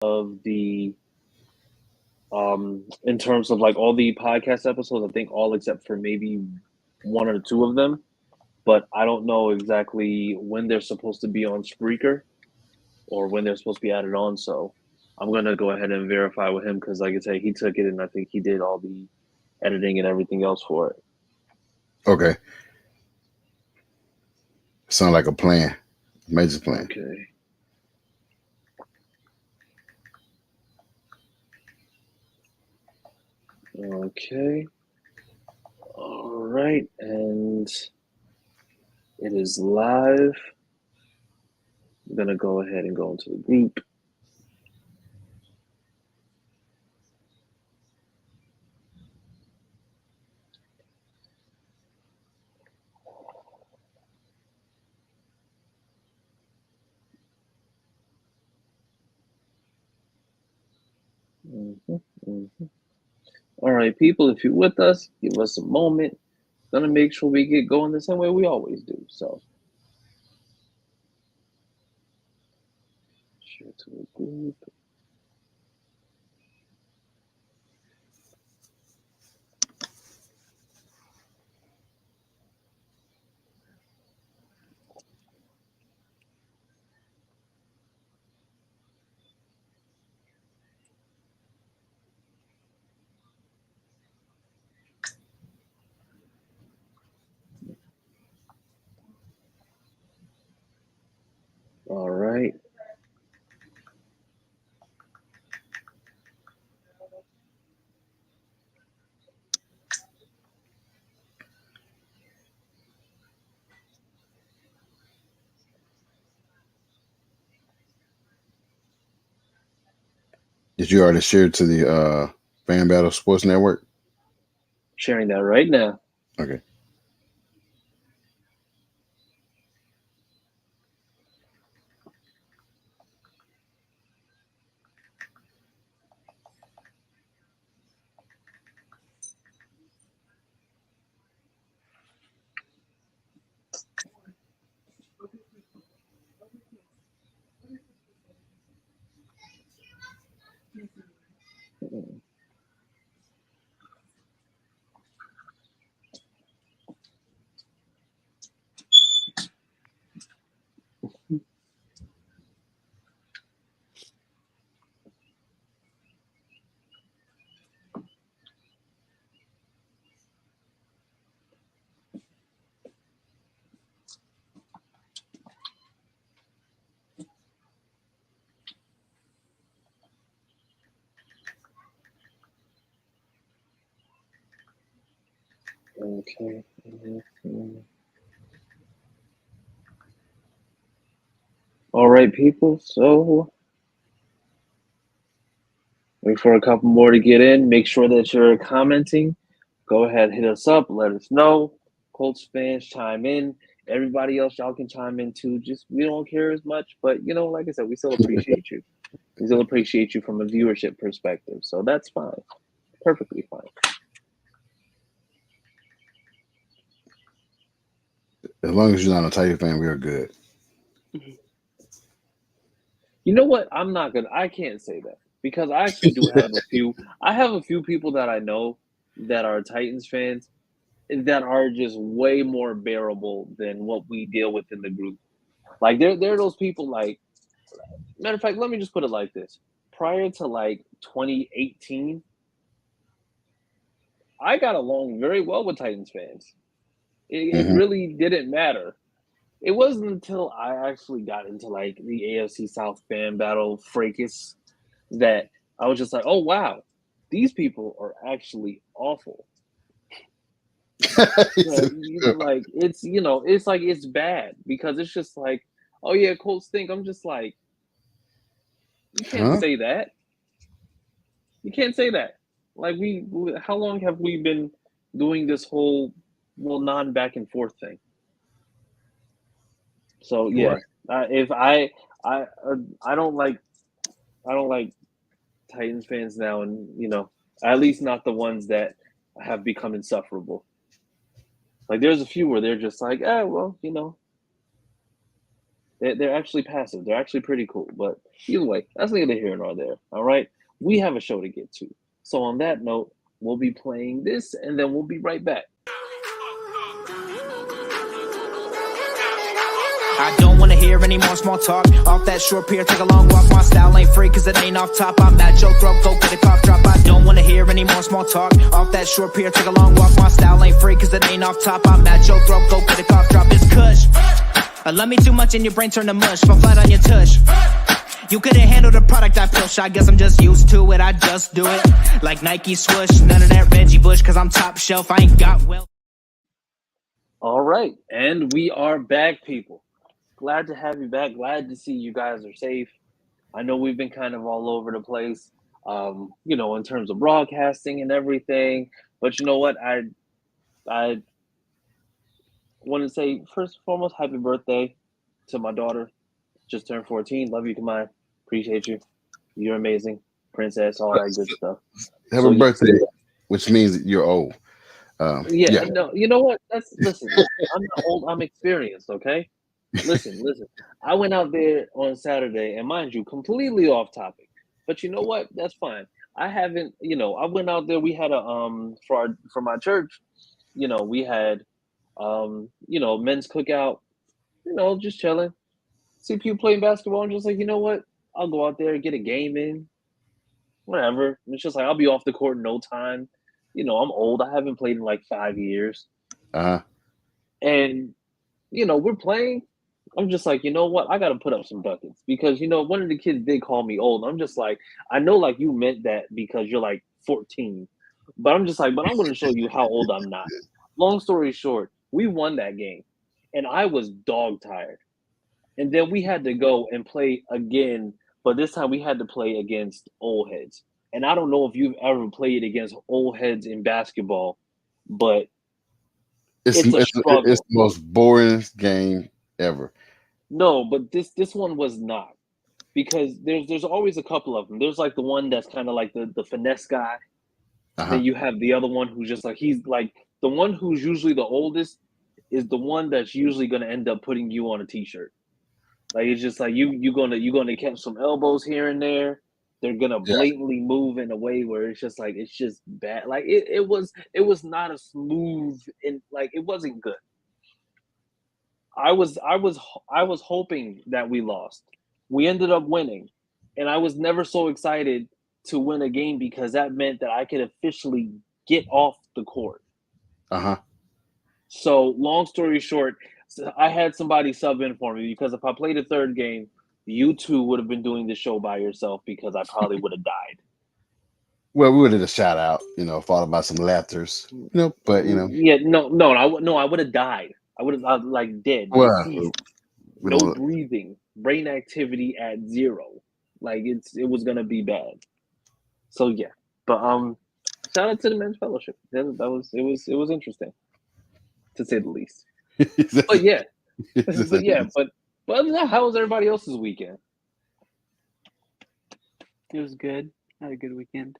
of the in terms of like all the podcast episodes. I think all except for maybe one or two of them. But I don't know exactly when they're supposed to be on Spreaker or when they're supposed to be added on. So I'm gonna go ahead and verify with him because, like I say, he took it and I think he did all the editing and everything else for it. Okay. Sound like a plan. Major plan. Okay. Okay. All right, and it is live. I'm gonna go ahead and go into the group. Mm-hmm, mm-hmm. All right, people, if you're with us, give us a moment. Gonna make sure we get going the same way we always do. So, share to the group. All right. Did you already share it to the Fan Battle Sports Network? Sharing that right now. Okay. Okay. All right, people. So, wait for a couple more to get in. Make sure that you're commenting. Go ahead, hit us up. Let us know. Colts fans, chime in. Everybody else, y'all can chime in too. Just we don't care as much, but like I said, we still appreciate you. We still appreciate you from a viewership perspective. So that's fine. Perfectly fine. As long as you're not a Titan fan, we are good. You know what? I can't say that because I actually do have a few. I have a few people that I know that are Titans fans that are just way more bearable than what we deal with in the group. Like there are those people like matter of fact, let me just put it like this. Prior to like 2018, I got along very well with Titans fans. It Mm-hmm. really didn't matter. It wasn't until I actually got into like the AFC South fan battle fracas that I was just like, oh wow, these people are actually awful. Like it's like it's bad because it's just like, oh yeah, Colts stink. I'm just like, you can't Huh? say that. You can't say that. Like how long have we been doing this whole non back and forth thing? So yeah, Right. if I I don't like I don't like Titans fans now, and at least not the ones that have become insufferable. Like there's a few where they're just like, well, They're actually passive. They're actually pretty cool. But either way, that's neither here nor there. All right. We have a show to get to. So on that note, we'll be playing this and then we'll be right back. I don't wanna hear any more small talk. Off that short pier, take a long walk. My style ain't free cause it ain't off top. I'm at your throat, go get a cough drop. I don't wanna hear any more small talk. Off that short pier, take a long walk. My style ain't free cause it ain't off top. I'm at your throat, go get a cough drop. It's kush. I love me too much and your brain turn to mush. Fall flat on your tush. You couldn't handle the product I push. I guess I'm just used to it, I just do it. Like Nike swoosh, none of that Reggie Bush cause I'm top shelf, I ain't got well. All right. And we are back, people. Glad to have you back. Glad to see you guys are safe. I know we've been kind of all over the place, in terms of broadcasting and everything. But you know what? I want to say, first and foremost, happy birthday to my daughter. Just turned 14. Love you, Kamai. Appreciate you. You're amazing. Princess, all that good stuff. Have a birthday, which means that you're old. Yeah, no, you know what? Listen, I'm not old, I'm experienced, okay? Listen. I went out there on Saturday, and mind you, completely off topic. But you know what? That's fine. I haven't, I went out there. We had for my church, we had, men's cookout. Just chilling. See people playing basketball, and just like, you know what? I'll go out there, get a game in, whatever. And it's just like I'll be off the court in no time. I'm old. I haven't played in like 5 years, Uh-huh. and we're playing. I'm just like, you know what? I got to put up some buckets because, one of the kids did call me old. I'm just like, I know like you meant that because you're like 14, but I'm just like, but I'm going to show you how old I'm not. Long story short, we won that game and I was dog tired. And then we had to go and play again, but this time we had to play against old heads. And I don't know if you've ever played against old heads in basketball, but it's a struggle. It's the most boring game ever. No, but this one was not because there's always a couple of them. There's like the one that's kind of like the finesse guy. Uh-huh. Then you have the other one who's just like he's like the one who's usually the oldest is the one that's usually going to end up putting you on a t-shirt. Like it's just like you're gonna catch some elbows here and there. They're gonna blatantly move in a way where it's just bad. Like it was not a smooth and like it wasn't good. I was hoping that we lost. We ended up winning, and I was never so excited to win a game because that meant that I could officially get off the court. Uh-huh. So long story short, I had somebody sub in for me because if I played a third game, you two would have been doing the show by yourself because I probably would have died. Well, we would have just shout out, followed by some laughters, but Yeah, no, I would have died. I would have like dead, deceased, no breathing, brain activity at 0. Like it was gonna be bad. So yeah, but shout out to the men's fellowship. It was interesting, to say the least. But yeah, but other than that, how was everybody else's weekend? It was good. I had a good weekend.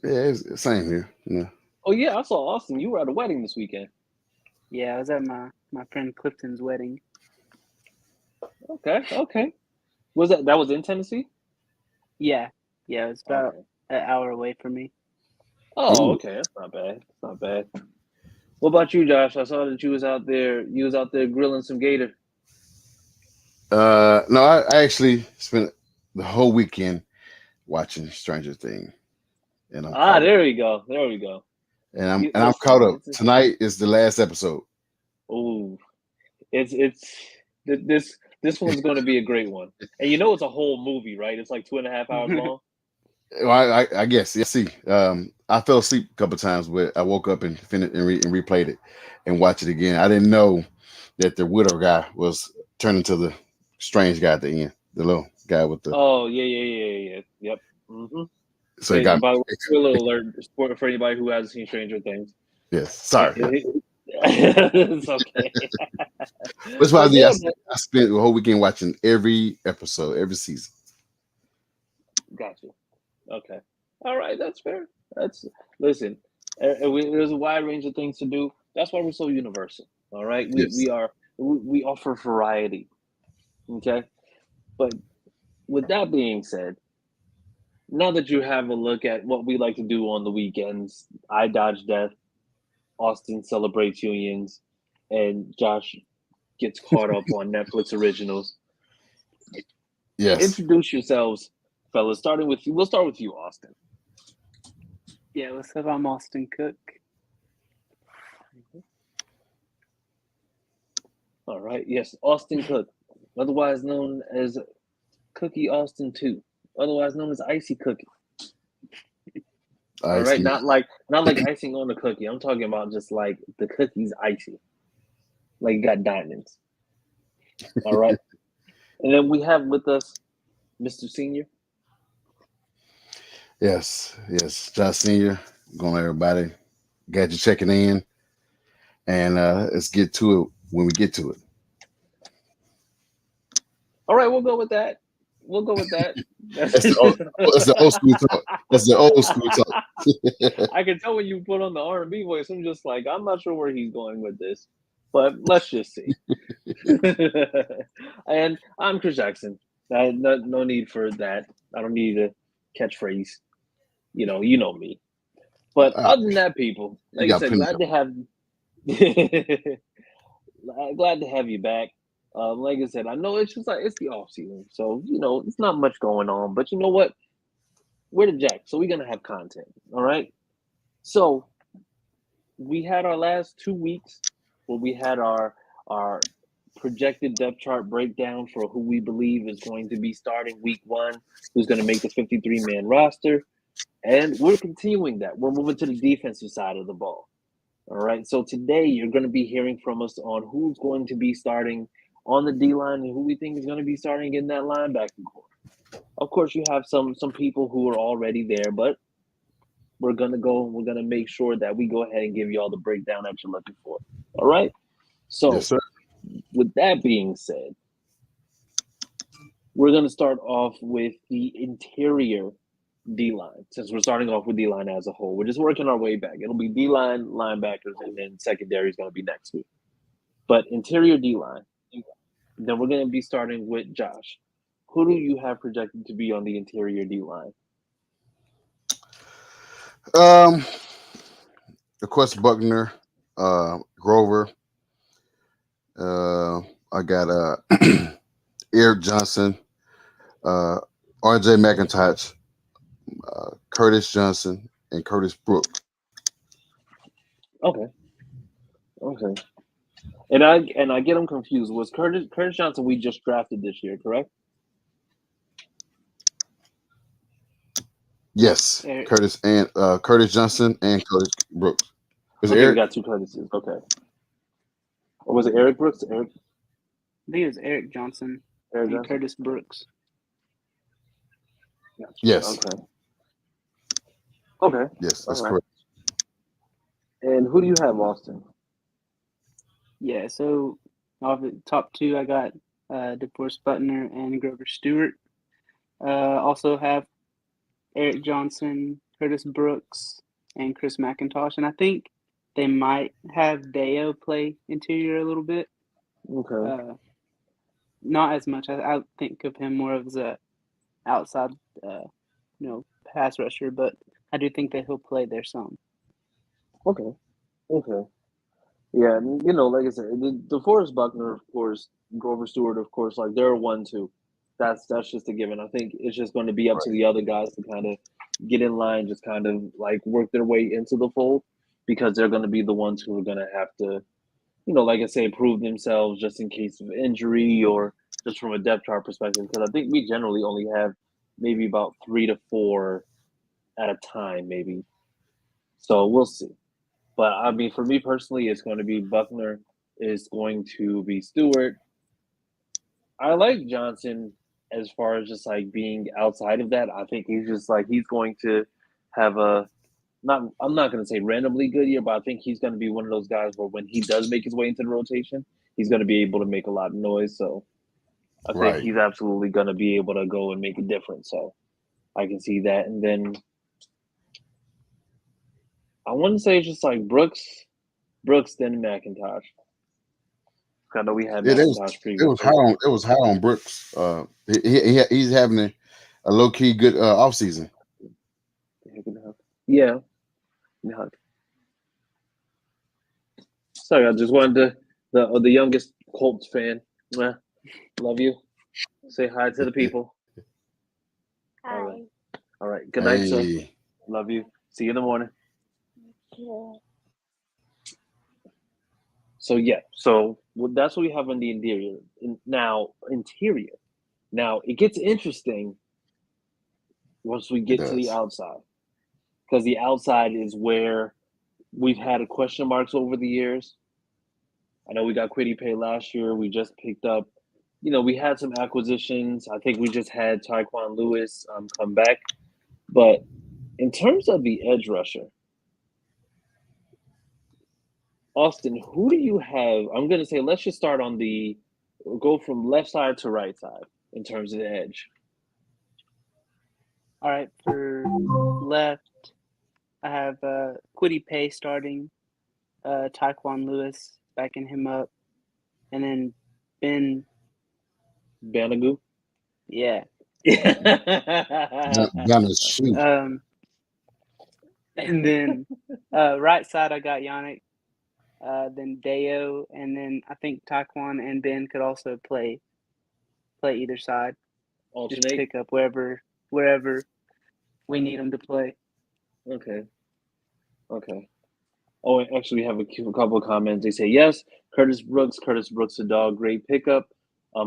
Yeah, it's same here. Yeah. Oh yeah, I saw Austin. You were at a wedding this weekend. Yeah, I was at my friend Clifton's wedding. Okay. That was in Tennessee? Yeah, it was about an hour away from me. Oh, okay, that's not bad. It's not bad. What about you, Josh? I saw that you was out there grilling some gator. No, I actually spent the whole weekend watching Stranger Things. And there we go. And I'm caught up. Tonight is the last episode. Oh, it's this one's going to be a great one. And it's a whole movie, right? It's like 2.5 hours long. Well, I guess. Yeah, see, I fell asleep a couple times, but I woke up and finished and replayed it and watched it again. I didn't know that the widow guy was turning to the strange guy at the end, the little guy with the. Oh yeah. Yep. Mm-hmm. So it got. By the way, spoiler alert for anybody who hasn't seen Stranger Things. Yes, sorry. It's okay. That's why I spent the whole weekend watching every episode, every season. Gotcha. Okay. All right, that's fair. Listen. There's a wide range of things to do. That's why we're so universal. All right, we offer variety. Okay, but with that being said, now that you have a look at what we like to do on the weekends, I dodge death, Austin celebrates unions, and Josh gets caught up on Netflix originals. Yes. Introduce yourselves, fellas. Starting with you. We'll start with you, Austin. Yeah, what's up? I'm Austin Cook. All right. Yes, Austin Cook, otherwise known as Cookie Austin 2, otherwise known as Icy Cookie. All right, not like icing on the cookie. I'm talking about just like the cookie's icy, like you got diamonds. All right, and then we have with us Mr. Senior. Yes. Josh Senior, going on everybody. Got you checking in, and let's get to it when we get to it. All right, we'll go with that. That's the old school talk. That's the old school talk. I can tell when you put on the R&B voice. I'm just like, I'm not sure where he's going with this, but let's just see. And I'm Chris Jackson. No need for that. I don't need a catchphrase. You know me. But other than that, people, like I said, glad to have you back. Like I said, I know it's just like it's the off season, so it's not much going on. But you know what? We're the JAC, so we're gonna have content. All right. So we had our last 2 weeks where we had our projected depth chart breakdown for who we believe is going to be starting week 1, who's going to make the 53-man roster. And we're continuing that. We're moving to the defensive side of the ball. All right. So today you're going to be hearing from us on who's going to be starting on the D-line and who we think is going to be starting in that linebacker core. Of course, you have some people who are already there, but we're going to make sure that we go ahead and give you all the breakdown that you're looking for. All right. So yes, sir. With that being said, we're going to start off with the interior D-line. Since we're starting off with D-line as a whole, we're just working our way back. It'll be D-line, linebackers, and then secondary is going to be next week. But interior D-line, then we're going to be starting with Josh. Who do you have projected to be on the interior D-line? Of course, Buckner, Grover. I got Eric Johnson, RJ McIntosh, Curtis Johnson, and Curtis Brooks. Okay. And I get them confused. Was Curtis Johnson we just drafted this year, correct? Yes, Eric. Curtis Johnson and Curtis Brooks. Was Okay, Eric? we got 2 Curtises. Okay. Or was it Eric Brooks? I think it was Eric Johnson and Johnson? Curtis Brooks. Yes. Okay. Yes, that's All right. correct. And who do you have, Austin? Yeah, so off the top 2, I got DeForest Buckner and Grover Stewart. Also have Eric Johnson, Curtis Brooks, and Chris McIntosh. And I think they might have Deo play interior a little bit. Okay. Not as much. I think of him more as a outside, pass rusher, but I do think that he'll play there some. Okay. Yeah, like I said, DeForest Buckner, of course, Grover Stewart, of course, like they're 1-2. That's just a given. I think it's just going to be up to the other guys to kind of get in line, just kind of like work their way into the fold, because they're going to be the ones who are going to have to, like I say, prove themselves just in case of injury or just from a depth chart perspective. Because I think we generally only have maybe about 3 to 4 at a time, maybe. So we'll see. But I mean, for me personally, it's going to be Buckner, is going to be Stewart. I like Johnson as far as just like being outside of that. I think he's just like he's going to have I'm not going to say randomly good year, but I think he's going to be one of those guys where when he does make his way into the rotation, he's going to be able to make a lot of noise. So I think he's absolutely going to be able to go and make a difference. So I can see that. And then I want to say it's just like Brooks, then McIntosh. I know we had Yeah, Macintosh it previously. was hot on Brooks. He's having a low key good off season. Yeah. Sorry, I just wanted the youngest Colts fan. Love you. Say hi to the people. Hi. All right. Good night, son. Hey, Love you. See you in the morning. Yeah. So yeah, that's what we have on the interior. Interior. Now it gets interesting once we it get to the does. outside, because the outside is where we've had question marks over the years. I know we got Quiddy Pay last year. We just picked up, we had some acquisitions. I think we just had Tyquan Lewis come back. But in terms of the edge rusher, Austin, who do you have? I'm going to say, let's just start go from left side to right side in terms of the edge. All right, for left, I have Quiddy Pay starting, Tyquan Lewis backing him up, and then Ben. Banagoo? Yeah. Down the shoot. And then right side, I got Yannick, then Deo, and then I think Tyquan and Ben could also play either side. Alternate. Just pick up wherever we need them to play. Okay. Oh, and actually, we have a couple of comments. They say yes, Curtis Brooks, a dog, great pickup.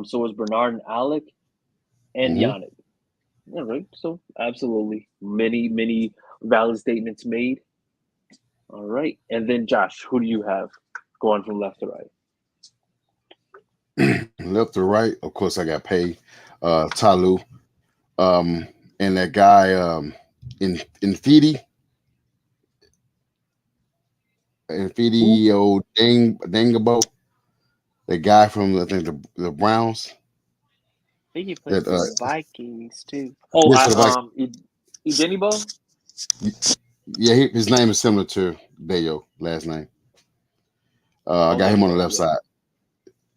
So was Bernard and Alec, and Yannick. All right, so absolutely, many valid statements made. All right, and then Josh, who do you have going from left to right? Left to right, of course, I got Pay, Talu, and that guy in Fidi Dangabo, the guy from I think the Browns. I think he played for the Vikings too. Oh, Idenibo? Yeah, his name is similar to Deo, last name. I got him on the left side.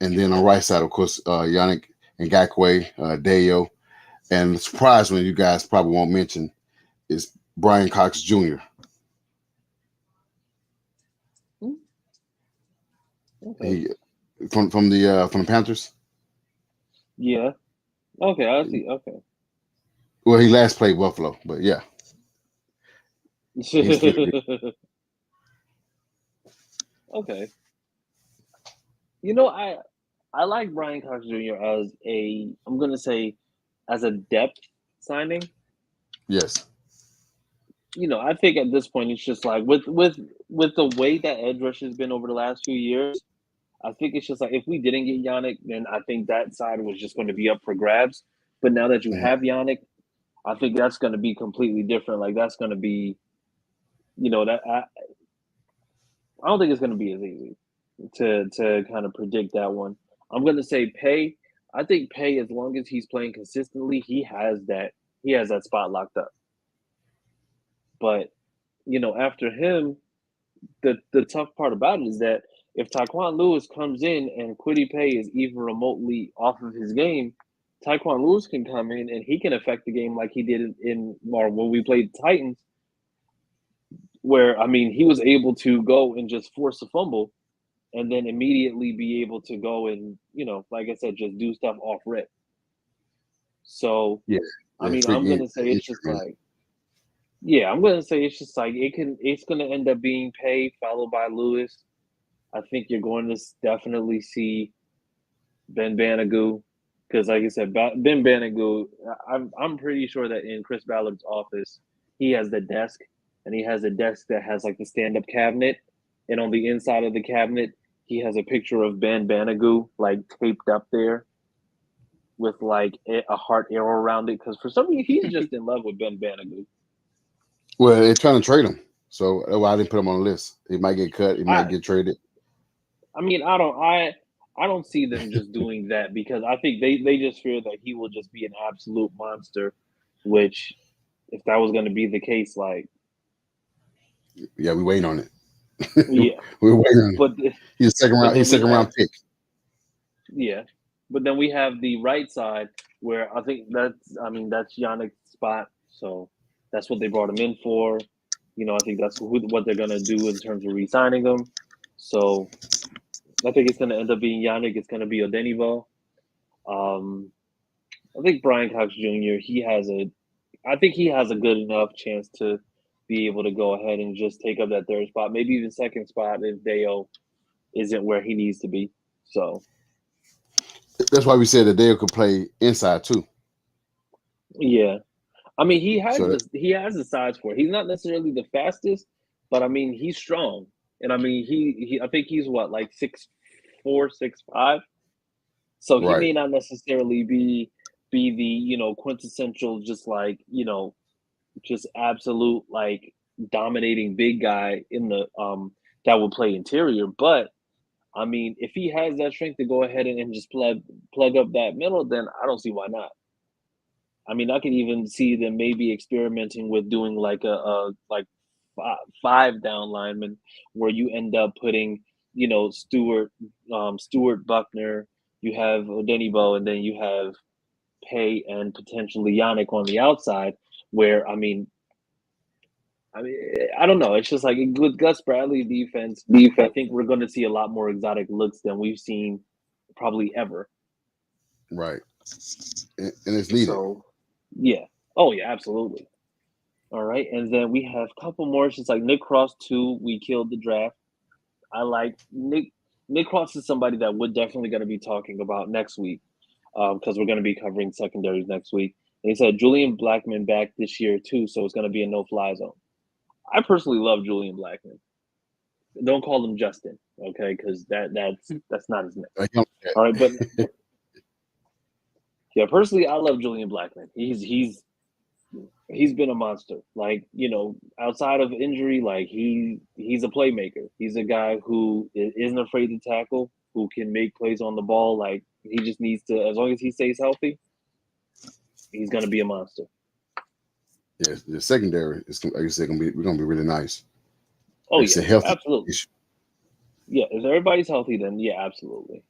And then on the right side, of course, Yannick Ngakoue, Deo. And the surprise one you guys probably won't mention is Brian Cox Jr. Okay. From the Panthers. Yeah. Okay, I see. Okay. Well, he last played Buffalo, but yeah. Okay. I like Brian Cox Jr. I'm gonna say, as a depth signing. Yes. I think at this point it's just like with the way that edge rush has been over the last few years, I think it's just like if we didn't get Yannick, then I think that side was just going to be up for grabs. But now that you have Yannick, I think that's going to be completely different. Like that's going to be, that I don't think it's going to be as easy to kind of predict that one. I'm going to say Pay. I think Pay, as long as he's playing consistently, he has that spot locked up. But after him, the tough part about it is that if Tyquan Lewis comes in and Quiddy Pay is even remotely off of his game, Tyquan Lewis can come in and he can affect the game like he did when we played the Titans, where he was able to go and just force a fumble and then immediately be able to go and, like I said, just do stuff off rip. So yeah, I'm gonna say it's just like, I'm gonna say it's just like it's gonna end up being Pay followed by Lewis. I think you're going to definitely see Ben Banagoo, because like I said, Ben Banagoo, I'm pretty sure that in Chris Ballard's office, he has the desk, and he has a desk that has like the stand-up cabinet, and on the inside of the cabinet, he has a picture of Ben Banagoo like taped up there with like a heart arrow around it, because for some reason he's just in love with Ben Banagoo. Well, they're trying to trade him, so that's why I didn't put him on the list. He might get cut. He might get traded. I don't see them just doing that, because I think they just fear that he will just be an absolute monster, which if that was going to be the case, like, yeah, we're waiting on it. Yeah, we're waiting on it. But He's second round pick. Yeah, but then we have the right side where I think that's Yannick's spot. So that's what they brought him in for. I think that's what they're gonna do in terms of re-signing him. So I think it's gonna end up being Yannick. It's gonna be Odenibo. Um, I think Brian Cox Jr. I think he has a good enough chance to be able to go ahead and just take up that third spot, maybe even second spot if Deo isn't where he needs to be. So That's why we said that Dale could play inside too. yeah, I mean he has So he has the size for it. He's not necessarily the fastest, but I mean he's strong, and I mean he I think he's what like 6'4", 6'5". So he right, may not necessarily be the quintessential just like just absolute like dominating big guy in the that will play interior. But I mean, if he has that strength to go ahead and just plug up that middle, then I don't see why not. I mean, I can even see them maybe experimenting with doing like a like five down lineman where you end up putting Stewart Buckner, you have Odenibo, and then you have Pay and potentially Yannick on the outside. Where I don't know. It's just like with Gus Bradley's defense, I think we're going to see a lot more exotic looks than we've seen probably ever. right, and it's needed. So, yeah. Oh, yeah, absolutely. All right. And then we have a couple more. It's just like Nick Cross, 2. We killed the draft. I like Nick. Nick Cross is somebody that we're definitely going to be talking about next week because we're going to be covering secondaries next week. And he said Julian Blackman back this year, too. So it's going to be a no-fly zone. I personally love Julian Blackman. Don't call him Justin, okay? Because that's not his name. All right, but yeah, personally, I love Julian Blackman. He's been a monster. Like outside of injury, like he's a playmaker. He's a guy who isn't afraid to tackle, who can make plays on the ball. Like he just needs to, as long as he stays healthy, he's gonna be a monster. Yeah, the secondary is, like you said, we're gonna be really nice. Oh it's yeah, a healthy absolutely. issue. Yeah, if everybody's healthy, then yeah, absolutely.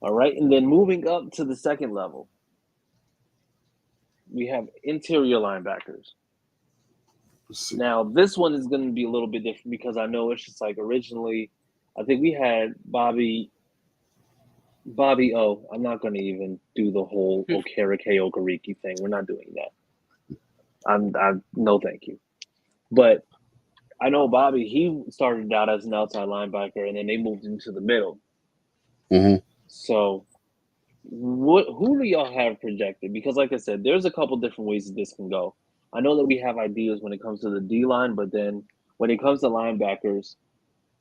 All right, and then moving up to the second level, we have interior linebackers. Now, this one is going to be a little bit different because I know it's just like originally, I think we had Bobby O. I'm not going to even do the whole Okereke thing. We're not doing that. I'm no thank you. But I know Bobby, he started out as an outside linebacker and then they moved him to the middle. Mm-hmm. So who do y'all have projected? Because like I said, there's a couple different ways that this can go. I know that we have ideas when it comes to the D-line, but then when it comes to linebackers,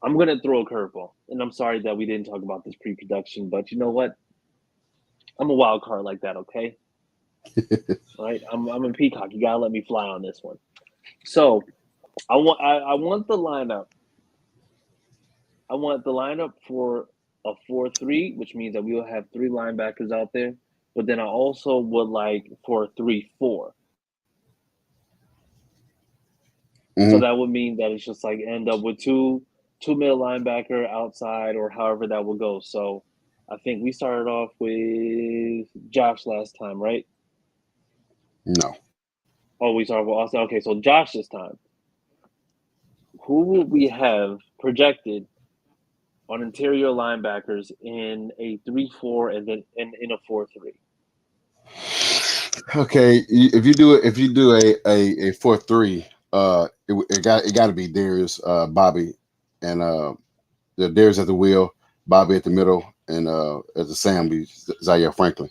I'm going to throw a curveball. And I'm sorry that we didn't talk about this pre-production, but you know what? I'm a wild card like that, okay? All right? I'm a peacock. You got to let me fly on this one. So I want the lineup. I want the lineup for a 4-3, which means that we will have 3 linebackers out there. But then I also would like for a 3-4. Mm-hmm. So that would mean that it's just like end up with two middle linebacker outside or however that will go. So I think we started off with Josh last time, right? No. Oh, we started with Austin. Okay, so Josh this time. Who would we have projected on interior linebackers in a 3-4 and then in a 4-3? Okay, if you do a 4-3, it got to be Darius, Bobby, and the Darius at the wheel, Bobby at the middle, and at the Sam be Zaire Franklin.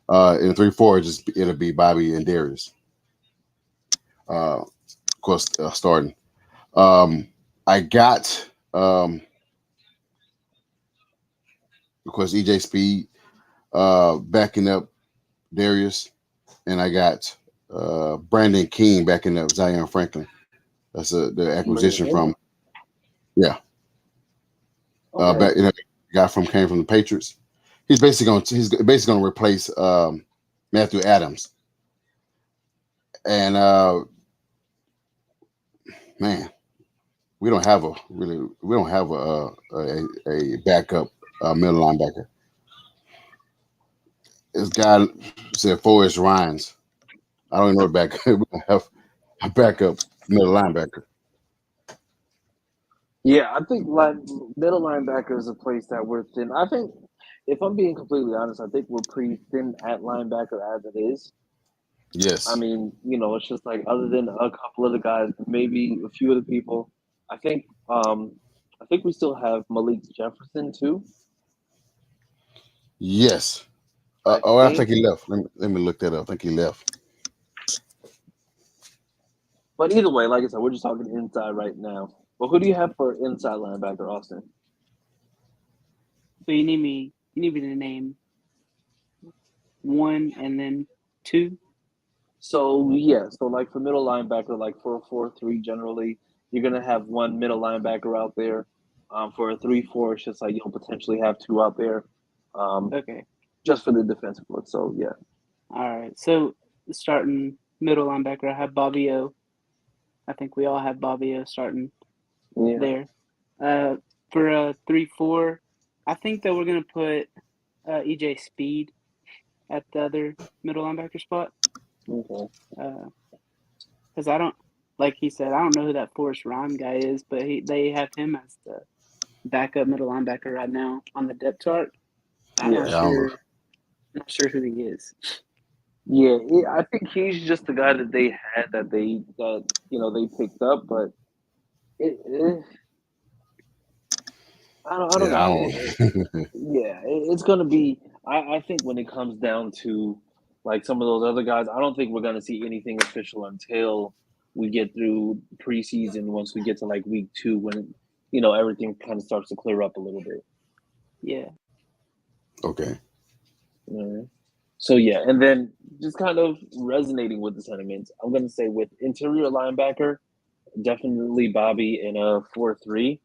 In a 3-4, it'll be Bobby and Darius. Of course, starting. I got of course EJ Speed backing up Darius, and I got Brandon King backing up Zion Franklin. That's the acquisition from, yeah. Okay. Guy came from the Patriots. He's basically going to replace Matthew Adams. And man, we don't have a backup middle linebacker. this guy said Forrest Rhynes. I don't even know the backup. We don't have a backup middle linebacker. Yeah, I think middle linebacker is a place that we're thin. I think, if I'm being completely honest, I think we're pretty thin at linebacker as it is. I Yes. mean, it's just like other than a couple of the guys, maybe a few of the people. I think we still have Malik Jefferson too. Yes. I I think, think he left. Let me look that up. I think he left. but either way, like I said, we're just talking inside right now. But who do you have for inside linebacker, Austin? So you need me to name one and then two. So yeah, so like for middle linebacker, like for a 4-3, generally you're gonna have one middle linebacker out there. For a 3-4, it's just like you'll potentially have two out there, Okay. just for the defensive look. So yeah, All right. So starting middle linebacker, I have Bobby O. I think we all have Bobby O starting yeah, there. For a 3-4, I think that we're gonna put EJ Speed at the other middle linebacker spot. okay, Because I don't, like he said, I don't know who that Forrest Rhyme guy is, but they have him as the backup middle linebacker right now on the depth chart. I'm yeah, not Yeah, I don't know. sure who he is. yeah. I think he's just the guy that they had that they picked up, but I don't Yeah, know. I don't. Yeah, it's gonna be. I think when it comes down to like some of those other guys, I don't think we're gonna see anything official until we get through preseason. Once we get to like week 2, when everything kind of starts to clear up a little bit. Yeah. Okay. Alright. So yeah, and then just kind of resonating with the sentiments, I'm gonna say with interior linebacker, definitely Bobby in a 4-3.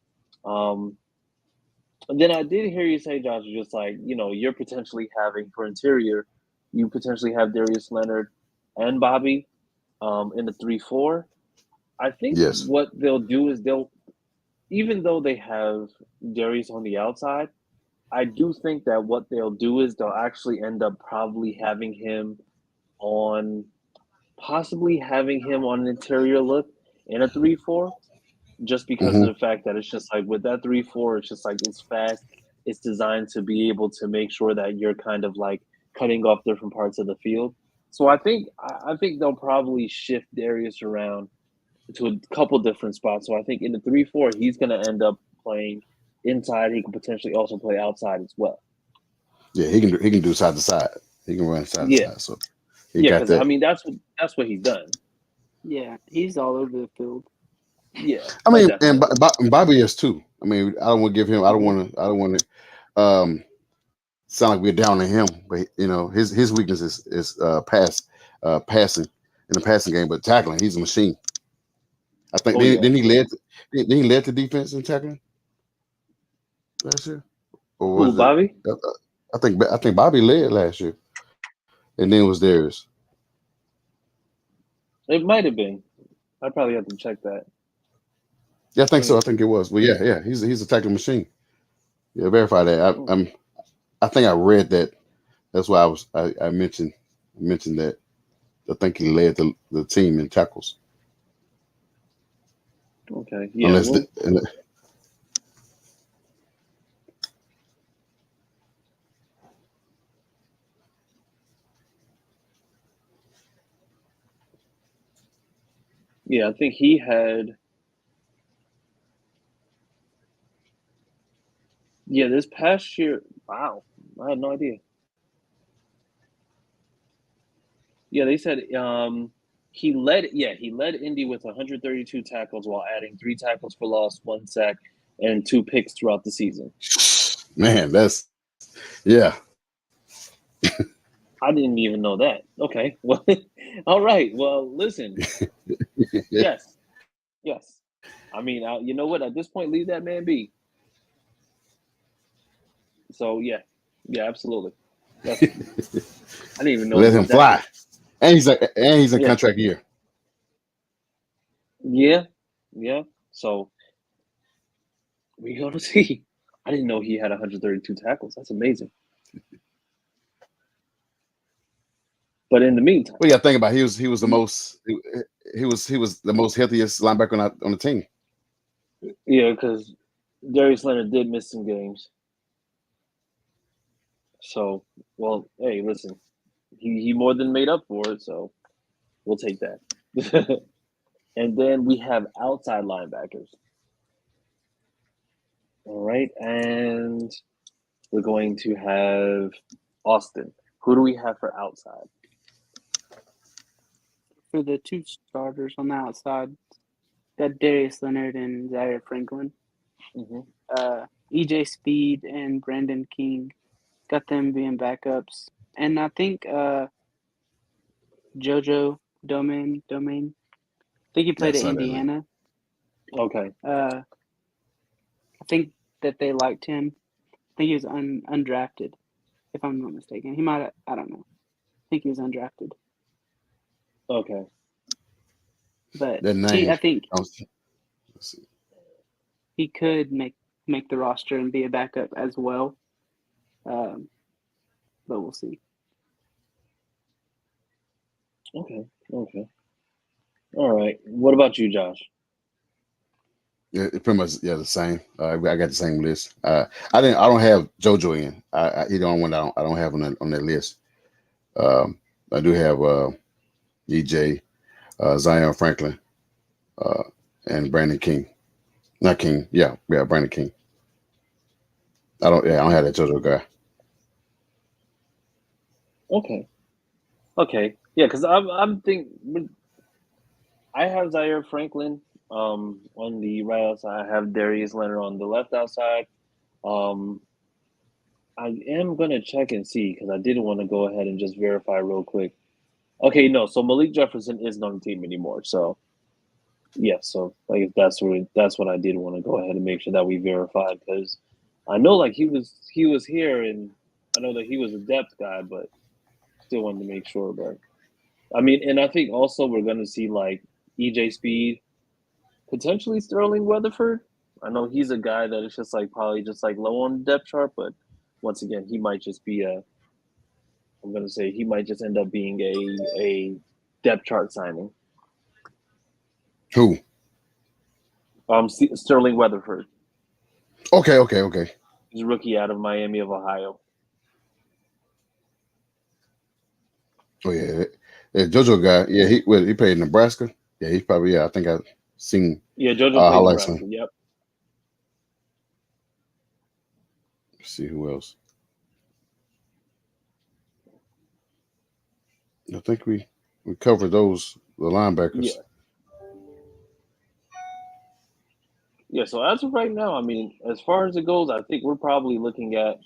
And then I did hear you say, Josh, just like, you're potentially having for interior, you potentially have Darius Leonard and Bobby in the 3-4. I think Yes. what they'll do is even though they have Darius on the outside, I do think that what they'll do is they'll actually end up probably possibly having him on an interior look in a 3-4, just because of Mm-hmm. the fact that it's just like with that 3-4, it's just like it's fast. It's designed to be able to make sure that you're kind of like cutting off different parts of the field. So I think they'll probably shift Darius around to a couple different spots. So I think in the 3-4, he's going to end up playing inside. He can potentially also play outside as well. Yeah, he can do side to side. He can run side to Yeah, side. So he yeah, got because I that. mean that's what he's done. Yeah. He's all over the field. Yeah, I mean, and definitely. Bobby is too. I mean, I don't want to give him. I don't want to. I don't want to sound like we're down on him. But his weakness is passing in the passing game, but tackling, he's a machine. I think Oh yeah, then he absolutely. led the defense in tackling last year, or Who, was it? Bobby? I think Bobby led last year, and then it was Darius. It might have been. I probably have to check that. Yeah, I think Let me so. I see. think it was. Well, yeah, he's a tackling machine. Yeah, verify that. I think I read that. That's why I mentioned that. I think he led the team in tackles. Okay. Yeah. Unless Well. Yeah. I think he had. Yeah. This past year. Wow. I had no idea. Yeah. They said. He led. Yeah. He led Indy with 132 tackles while adding 3 tackles for loss, 1 sack, and 2 picks throughout the season. Man, yeah. I didn't even know that. Okay. Well. All right. Well, listen. Yes. Yes. I mean, you know what? At this point, leave that man be. So yeah, absolutely. Definitely. I didn't even know Let it him was that fly, good. and he's in Yeah, contract year. yeah. So we're gonna see. I didn't know he had 132 tackles. That's amazing. But in the meantime, Well, yeah, think about it. He was the most the most healthiest linebacker on the team. yeah, because Darius Leonard did miss some games. So, well, hey, listen, he more than made up for it, so we'll take that. And then we have outside linebackers. All right, and we're going to have Austin. Who do we have for outside? For the two starters on the outside, got Darius Leonard and Zaire Franklin. Mm-hmm. EJ Speed and Brandon King, got them being backups. And I think JoJo Domain, I think he played at Indiana. Okay. I think that they liked him. I think he was undrafted, if I'm not mistaken. He might, I don't know. I think he was undrafted. Okay. But That name, I think he could make the roster and be a backup as well. But we'll see. Okay. All right. What about you, Josh? Yeah, it pretty much the same. I got the same list. I don't have JoJo in. He the only one I don't have on that list. I do have EJ, Zion Franklin, and Brandon King. Not King. Yeah, Brandon King. I don't have that JoJo guy. Okay. Yeah, because I'm thinking I have Zaire Franklin on the right outside. I have Darius Leonard on the left outside. I am gonna check and see because I didn't want to go ahead and just verify real quick. Okay, no. So Malik Jefferson isn't on the team anymore. So yeah, so like that's what I did want to go ahead and make sure that we verified because I know like he was here and I know that he was a depth guy, but still wanted to make sure. But I mean, and I think also we're gonna see like EJ Speed, potentially Sterling Weatherford. I know he's a guy that is just like probably just like low on the depth chart, but once again, he might just be I'm gonna say he might just end up being a depth chart signing. Who? Sterling Weatherford. Okay. He's a rookie out of Miami of Ohio. Oh yeah, JoJo guy. Yeah, he played in Nebraska. Yeah, he's probably I think I've seen. Yeah, JoJo played highlights. Nebraska. Yep. Let's see who else. I think we covered the linebackers. Yeah, so as of right now, I mean, as far as it goes, I think we're probably looking at,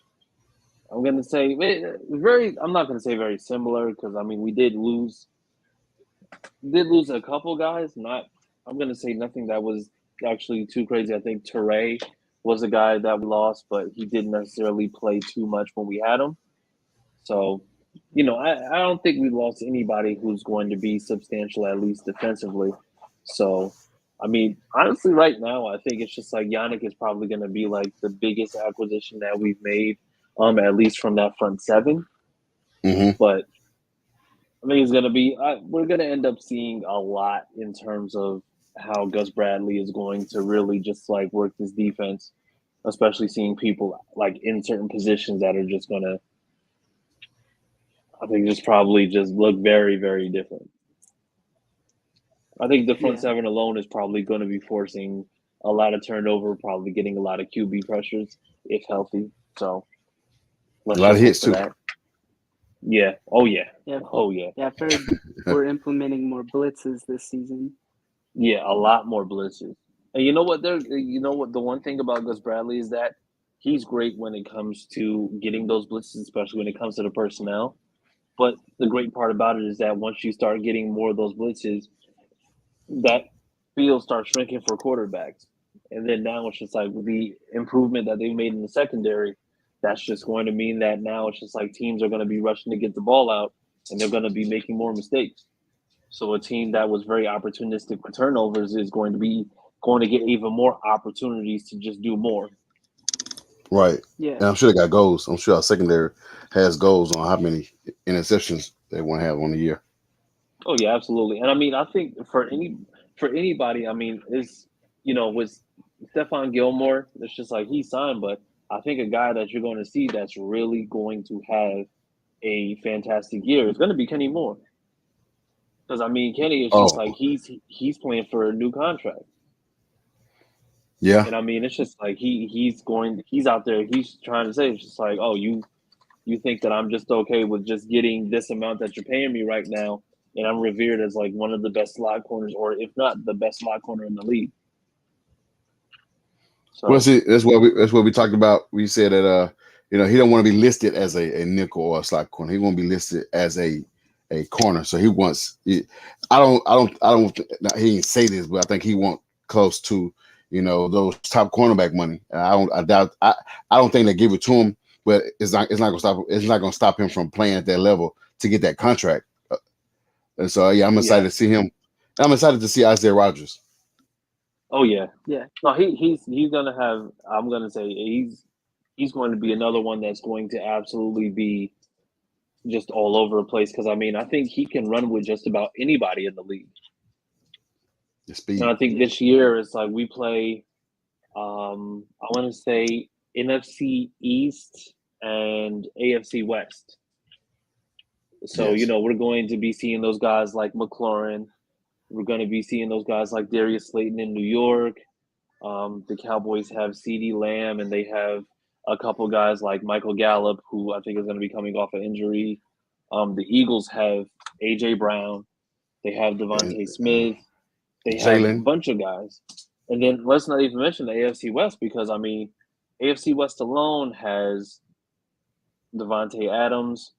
I'm going to say, I'm not going to say very similar because, I mean, we did lose a couple guys. I'm going to say nothing that was actually too crazy. I think Teray was a guy that we lost, but he didn't necessarily play too much when we had him. So, I don't think we lost anybody who's going to be substantial, at least defensively. So, I mean, honestly, right now, I think it's just like Yannick is probably going to be like the biggest acquisition that we've made, at least from that front seven. Mm-hmm. But I think it's going to be we're going to end up seeing a lot in terms of how Gus Bradley is going to really just like work this defense, especially seeing people like in certain positions that are just going to, I think, just probably just look very, very different. I think the front seven alone is probably going to be forcing a lot of turnover, probably getting a lot of QB pressures if healthy. So a lot of hits too. That. Yeah. Oh yeah. Yeah. I've heard we're implementing more blitzes this season. Yeah, a lot more blitzes. And you know what? The one thing about Gus Bradley is that he's great when it comes to getting those blitzes, especially when it comes to the personnel. But the great part about it is that once you start getting more of those blitzes, that field starts shrinking for quarterbacks. And then now it's just like the improvement that they've made in the secondary, that's just going to mean that now it's just like teams are going to be rushing to get the ball out and they're going to be making more mistakes. So a team that was very opportunistic with turnovers is going to get even more opportunities to just do more. Right. Yeah. And I'm sure they got goals. I'm sure our secondary has goals on how many interceptions they want to have on the year. Oh yeah, absolutely. And I mean, I think for anybody, I mean, is with Stephon Gilmore, it's just like he signed, but I think a guy that you're going to see that's really going to have a fantastic year is going to be Kenny Moore. Because I mean, Kenny is just Oh, like he's playing for a new contract, yeah. and I mean, it's just like he's out there, he's trying to say it's just like, oh, you think that I'm just okay with just getting this amount that you're paying me right now, and I'm revered as like one of the best slot corners, or if not the best slot corner in the league. So Well, see, that's what we talked about. We said that he don't want to be listed as a nickel or a slot corner. He want to be listed as a corner. So he wants. I don't. He didn't say this, but I think he want close to those top cornerback money. I doubt. I don't think they give it to him, but it's not gonna stop. It's not gonna stop him from playing at that level to get that contract. And so yeah, I'm excited to see him. I'm excited to see Isaiah Rodgers. oh yeah, Yeah. no, he's gonna have. I'm gonna say he's going to be another one that's going to absolutely be just all over the place. Because I mean, I think he can run with just about anybody in the league. The speed. And I think this year it's like we play. I want to say NFC East and AFC West. So Yes. we're going to be seeing those guys like McLaurin. We're going to be seeing those guys like Darius Slayton in New York. The Cowboys have CeeDee Lamb, and they have a couple guys like Michael Gallup, who I think is going to be coming off an injury. The Eagles have A.J. Brown. They have Devontae Smith. They have a Jalen. bunch of guys. And then let's not even mention the AFC West, because, I mean, AFC West alone has Devontae Adams.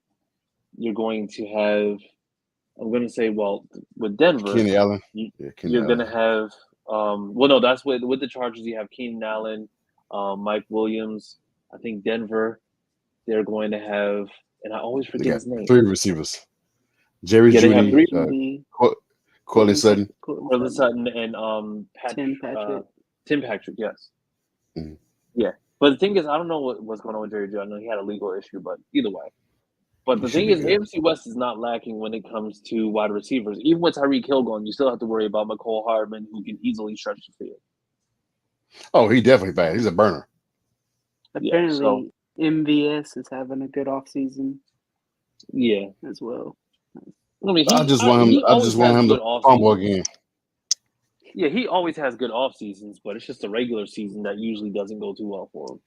You're going to have, I'm going to say, well, with Denver, Kenny Allen. you're going to have, that's with the Chargers. You have Keenan Allen, Mike Williams. I think Denver, they're going to have, and I always They forget got his name. 3 receivers. Jerry Yeah, they have Judy, three. Corley Sutton. Cortland Sutton and Tim Patrick. Tim Patrick, yes. Mhm. Yeah. But the thing is, I don't know what's going on with Jerry Jones. I know he had a legal issue, but either way. But the He should thing be is, good. AFC West is not lacking when it comes to wide receivers. Even with Tyreek Hill gone, you still have to worry about McCole Hardman, who can easily stretch the field. Oh, he definitely bad. He's a burner. Apparently, so- MVS is having a good offseason Yeah. as well. I mean, I just want him to fumble again. Yeah, he always has good off seasons, but it's just the regular season that usually doesn't go too well for him.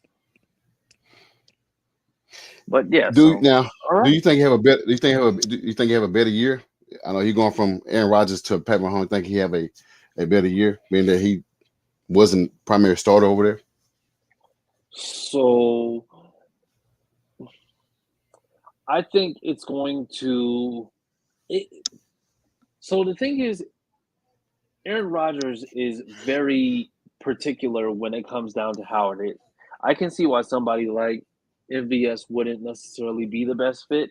But yeah, Do you right. think he have a better? Do you think he have a better year? I know he's going from Aaron Rodgers to Pat Mahomes. Think he have a better year, being that he wasn't primary starter over there? So I think it's going to. So the thing is, Aaron Rodgers is very particular when it comes down to how it is. I can see why somebody like MVS wouldn't necessarily be the best fit,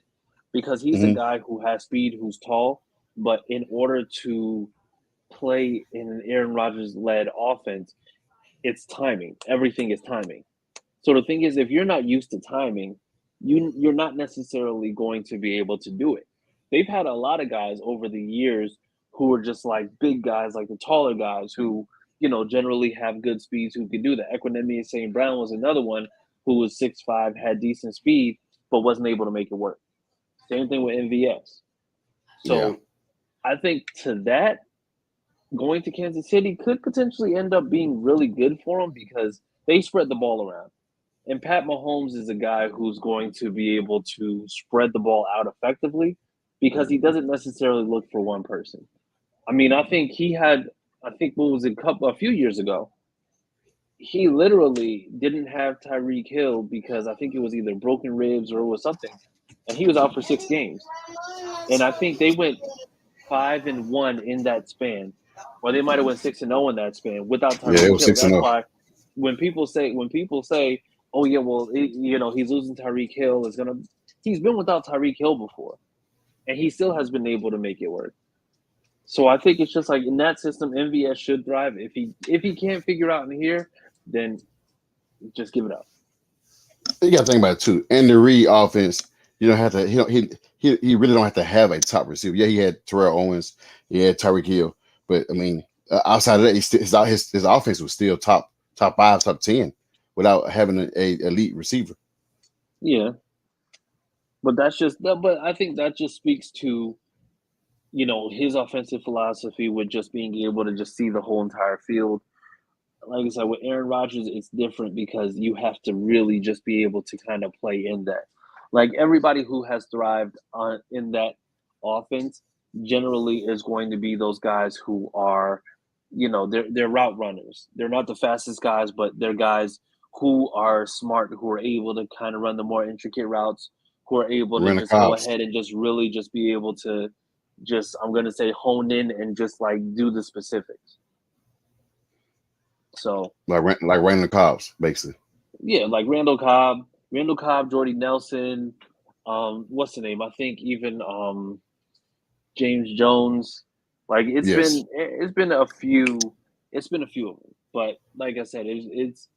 because he's a guy who has speed, who's tall, but in order to play in an Aaron Rodgers-led offense, it's timing. Everything is timing. So the thing is, if you're not used to timing, you're not necessarily going to be able to do it. They've had a lot of guys over the years who are just like big guys, like the taller guys who, generally have good speeds, who can do that. Equinemius St. Brown was another one who was 6'5", had decent speed, but wasn't able to make it work. Same thing with MVS. So I think to that, going to Kansas City could potentially end up being really good for them, because they spread the ball around. And Pat Mahomes is a guy who's going to be able to spread the ball out effectively, because he doesn't necessarily look for one person. I mean, I think what was it, a few years ago, he literally didn't have Tyreek Hill because I think it was either broken ribs or it was something. And he was out for 6 games. And I think they went 5-1 in that span, or they might have went 6-0 in that span without Tyreek Yeah, it was Hill. 6-0. That's why when people say, oh yeah, well, he's losing Tyreek Hill, he's been without Tyreek Hill before, and he still has been able to make it work. So I think it's just like in that system, MVS should thrive. If he can't figure out in here, then just give it up. You got to think about it too. In the Reed offense, you don't have to. He really don't have to have a top receiver. Yeah, he had Terrell Owens, he had Tyreek Hill, but I mean, outside of that, his offense was still top 5, top 10 without having a elite receiver. Yeah, but that's just that. But I think that just speaks to his offensive philosophy with just being able to just see the whole entire field. Like I said, with Aaron Rodgers, it's different because you have to really just be able to kind of play in that. Like everybody who has thrived in that offense generally is going to be those guys who are, they're route runners. They're not the fastest guys, but they're guys who are smart, who are able to kind of run the more intricate routes, who are able to Randall just go Cobbs. ahead and just really just be able to just, I'm going to say, hone in and just like do the specifics. So like Randall Cobbs, basically. yeah, like Randall Cobb, Jordy Nelson, what's the name? I think even James Jones. Like Yes. it's been a few of them. But like I said, it's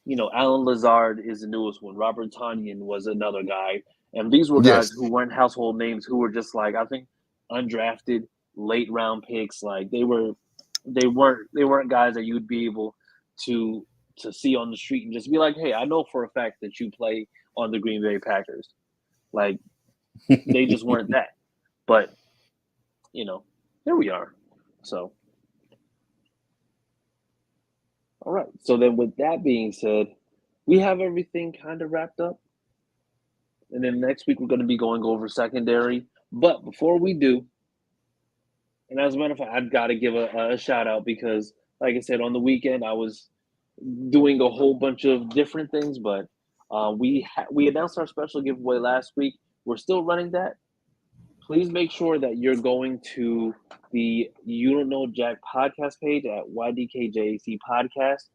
Alan Lazard is the newest one. Robert Tonyan was another guy, and these were guys Yes. who weren't household names, who were just like, I think, undrafted late round picks. Like they weren't guys that you'd be able to see on the street and just be like, hey, I know for a fact that you play on the Green Bay Packers. Like they just weren't that. But here we are. So, all right. So then, with that being said, we have everything kind of wrapped up. And then next week, we're going to be going over secondary. But before we do, and as a matter of fact, I've got to give a shout out because, like I said, on the weekend, I was doing a whole bunch of different things. But we announced our special giveaway last week. We're still running that. Please make sure that you're going to the You Don't Know Jack podcast page at YDKJAC Podcast.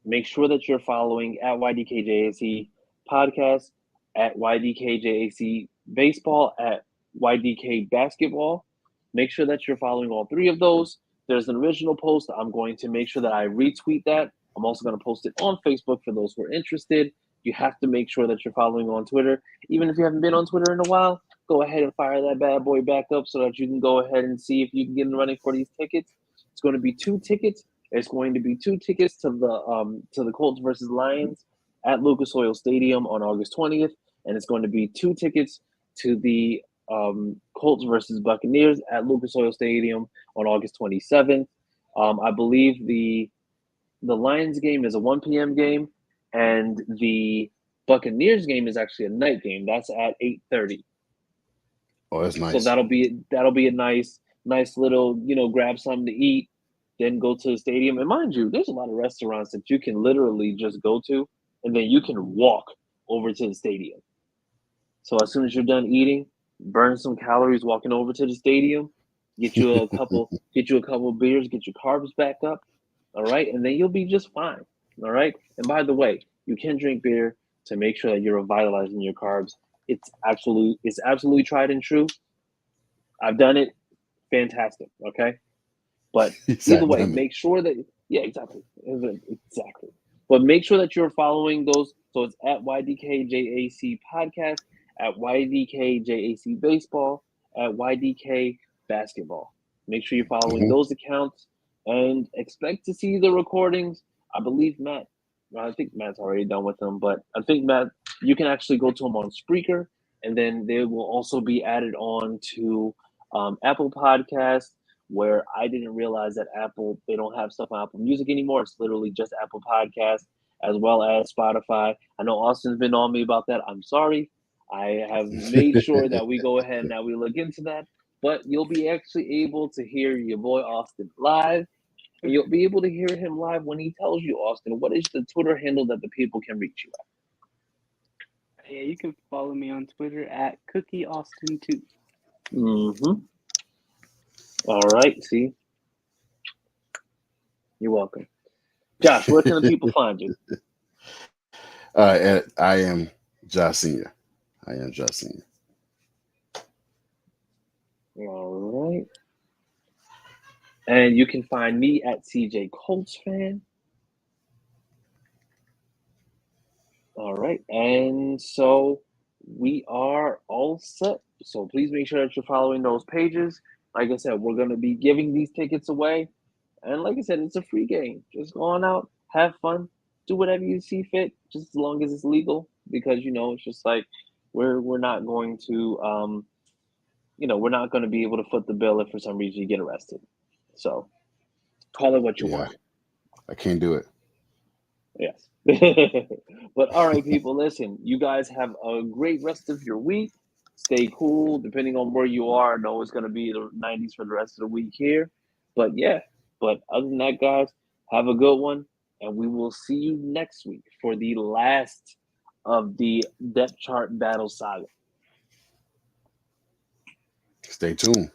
Make sure that you're following at YDKJAC Podcast, at YDKJAC Baseball, at YDK Basketball. Make sure that you're following all three of those. There's an original post. I'm going to make sure that I retweet that. I'm also going to post it on Facebook for those who are interested. You have to make sure that you're following on Twitter. Even if you haven't been on Twitter in a while, go ahead and fire that bad boy back up so that you can go ahead and see if you can get in running for these tickets. It's going to be 2 tickets. It's going to be 2 tickets to the Colts versus Lions at Lucas Oil Stadium on August 20th, and it's going to be 2 tickets to the Colts versus Buccaneers at Lucas Oil Stadium on August 27th. I believe the Lions game is a 1 p.m. game, and the Buccaneers game is actually a night game. That's at 8:30. Oh, that's nice. So that'll be a nice little, grab something to eat, then go to the stadium. And mind you, there's a lot of restaurants that you can literally just go to, and then you can walk over to the stadium. So as soon as you're done eating, burn some calories walking over to the stadium, get you a couple beers, get your carbs back up, all right, and then you'll be just fine, all right. And by the way, you can drink beer to make sure that you're revitalizing your carbs. It's absolutely tried and true. I've done it. Fantastic. Okay. But either way, make sure that exactly. But make sure that you're following those. So it's at YDKJAC Podcast, at YDKJAC Baseball, at YDK Basketball. Make sure you're following those accounts and expect to see the recordings. I believe I think Matt's already done with them, but I think Matt, you can actually go to them on Spreaker, and then they will also be added on to Apple Podcasts, where I didn't realize that Apple, they don't have stuff on Apple Music anymore. It's literally just Apple Podcasts, as well as Spotify. I know Austin's been on me about that. I'm sorry. I have made sure that we go ahead and that we look into that. But you'll be actually able to hear your boy Austin live. And you'll be able to hear him live when he tells you, Austin, what is the Twitter handle that the people can reach you at? Yeah, you can follow me on Twitter at CookieAustin2. All right, see? You're welcome. Josh, where can the people find you? I am Josh Senior. All right. And you can find me at CJ Colts Fan. All right. And so we are all set. So please make sure that you're following those pages. Like I said, we're going to be giving these tickets away. And like I said, it's a free game. Just go on out, have fun, do whatever you see fit, just as long as it's legal. Because it's just like we're not going to we're not going to be able to foot the bill if for some reason you get arrested. So call it what you Yeah, want. I can't do it. Yes. But all right, people, listen, you guys have a great rest of your week. Stay cool, depending on where you are. I know it's going to be the 90s for the rest of the week here. But yeah, but other than that, guys, have a good one. And we will see you next week for the last of the depth chart battle saga. Stay tuned.